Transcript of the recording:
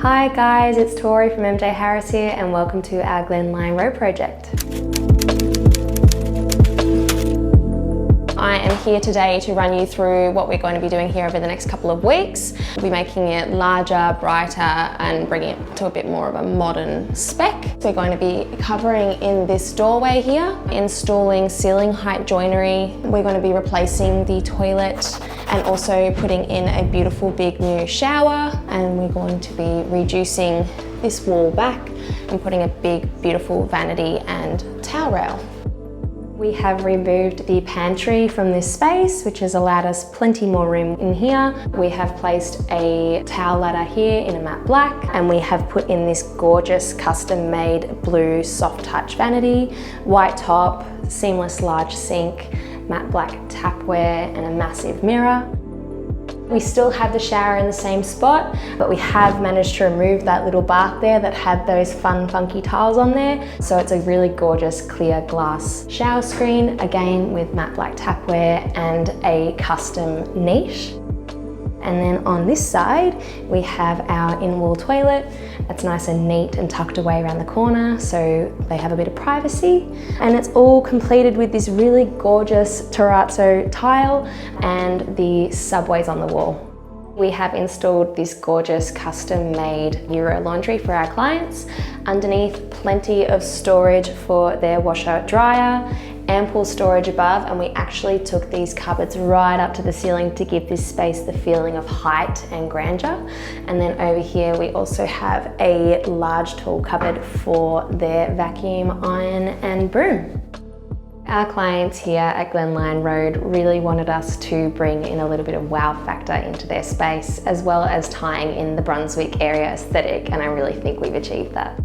Hi guys, it's Tori from MJ Harris here and welcome to our Glen Lyon Road project. I am here today to run you through what we're going to be doing here over the next couple of weeks. We'll be making it larger, brighter and bringing it to a bit more of a modern spec. So we're going to be covering in this doorway here, installing ceiling height joinery. We're going to be replacing the toilet and also putting in a beautiful big new shower, and we're going to be reducing this wall back and putting a big beautiful vanity and towel rail. We have removed the pantry from this space, which has allowed us plenty more room in here. We have placed a towel ladder here in a matte black, and we have put in this gorgeous custom made blue soft touch vanity, white top, seamless large sink, matte black tapware and a massive mirror. We still have the shower in the same spot, but we have managed to remove that little bath there that had those fun funky tiles on there. So it's a really gorgeous clear glass shower screen, again with matte black tapware and a custom niche. And then on this side, we have our in-wall toilet. It's nice and neat and tucked away around the corner, so they have a bit of privacy. And it's all completed with this really gorgeous terrazzo tile and the subways on the wall. We have installed this gorgeous custom-made Euro laundry for our clients. Underneath, plenty of storage for their washer dryer, ample storage above, and we actually took these cupboards right up to the ceiling to give this space the feeling of height and grandeur. And then over here we also have a large tool cupboard for their vacuum, iron and broom. Our clients here at Glen Lyon Road really wanted us to bring in a little bit of wow factor into their space, as well as tying in the Brunswick area aesthetic, and I really think we've achieved that.